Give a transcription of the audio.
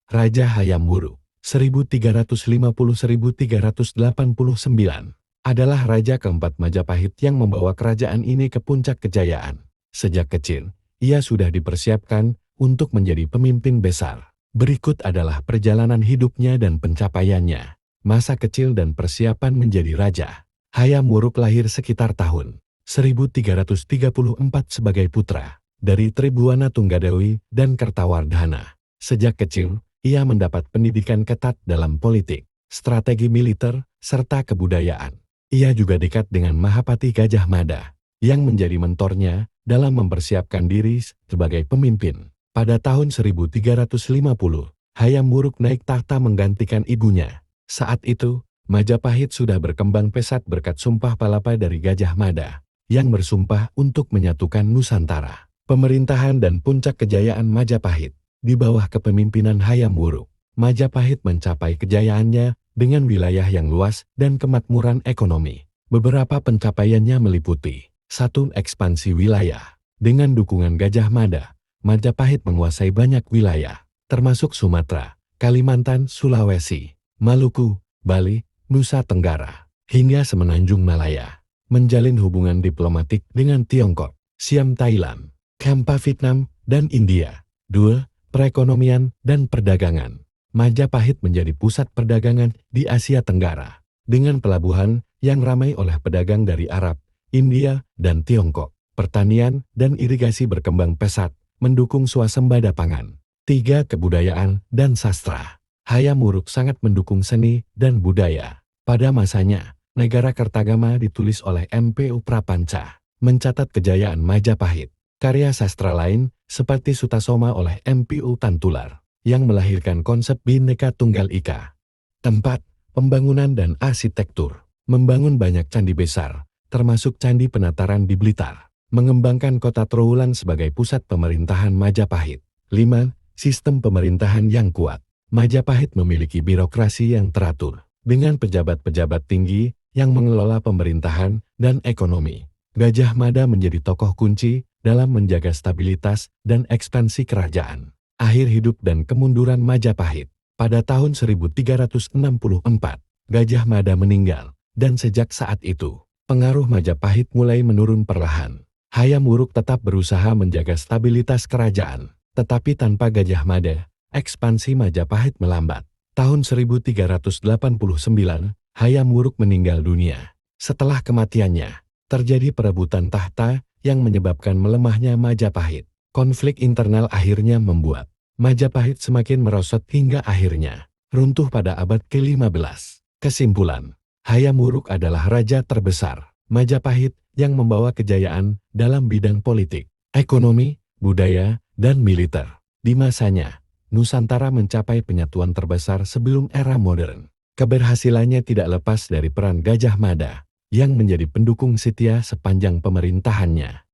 Raja Hayam Wuruk 1350-1389 adalah raja keempat Majapahit yang membawa kerajaan ini ke puncak kejayaan. Sejak kecil, ia sudah dipersiapkan untuk menjadi pemimpin besar. Berikut adalah perjalanan hidupnya dan pencapaiannya. Masa kecil dan persiapan menjadi raja. Hayam Wuruk lahir sekitar tahun 1334 sebagai putra dari Tribhuwana Tunggadewi dan Kertawardhana. Sejak kecil, ia mendapat pendidikan ketat dalam politik, strategi militer, serta kebudayaan. Ia juga dekat dengan Mahapati Gajah Mada, yang menjadi mentornya dalam mempersiapkan diri sebagai pemimpin. Pada tahun 1350, Hayam Wuruk naik tahta menggantikan ibunya. Saat itu, Majapahit sudah berkembang pesat berkat Sumpah Palapa dari Gajah Mada, yang bersumpah untuk menyatukan Nusantara. Pemerintahan dan puncak kejayaan Majapahit. Di bawah kepemimpinan Hayam Wuruk, Majapahit mencapai kejayaannya dengan wilayah yang luas dan kemakmuran ekonomi. Beberapa pencapaiannya meliputi 1. Ekspansi wilayah. Dengan dukungan Gajah Mada, Majapahit menguasai banyak wilayah, termasuk Sumatera, Kalimantan, Sulawesi, Maluku, Bali, Nusa Tenggara, hingga Semenanjung Malaya. Menjalin hubungan diplomatik dengan Tiongkok, Siam Thailand, Kampa Vietnam, dan India. 2. Perekonomian dan perdagangan. Majapahit menjadi pusat perdagangan di Asia Tenggara, dengan pelabuhan yang ramai oleh pedagang dari Arab, India, dan Tiongkok. Pertanian dan irigasi berkembang pesat, mendukung swasembada pangan. 3. Kebudayaan dan sastra. Hayam Wuruk sangat mendukung seni dan budaya. Pada masanya, Negara Kertagama ditulis oleh M.P.U. Prapanca, mencatat kejayaan Majapahit. Karya sastra lain, seperti Sutasoma oleh M.P.U. Tantular, yang melahirkan konsep Bhinneka Tunggal Ika. 4. Pembangunan dan arsitektur. Membangun banyak candi besar, termasuk Candi Penataran di Blitar. Mengembangkan kota Trowulan sebagai pusat pemerintahan Majapahit. 5. Sistem pemerintahan yang kuat. Majapahit memiliki birokrasi yang teratur, dengan pejabat-pejabat tinggi yang mengelola pemerintahan dan ekonomi. Gajah Mada menjadi tokoh kunci dalam menjaga stabilitas dan ekspansi kerajaan. Akhir hidup dan kemunduran Majapahit. Pada tahun 1364, Gajah Mada meninggal, dan sejak saat itu, pengaruh Majapahit mulai menurun perlahan. Hayam Wuruk tetap berusaha menjaga stabilitas kerajaan, tetapi tanpa Gajah Mada, ekspansi Majapahit melambat. Tahun 1389, Hayam Wuruk meninggal dunia. Setelah kematiannya, terjadi perebutan tahta yang menyebabkan melemahnya Majapahit. Konflik internal akhirnya membuat Majapahit semakin merosot hingga akhirnya runtuh pada abad ke-15. Kesimpulan, Hayam Wuruk adalah raja terbesar Majapahit yang membawa kejayaan dalam bidang politik, ekonomi, budaya, dan militer. Di masanya, Nusantara mencapai penyatuan terbesar sebelum era modern. Keberhasilannya tidak lepas dari peran Gajah Mada, yang menjadi pendukung setia sepanjang pemerintahannya.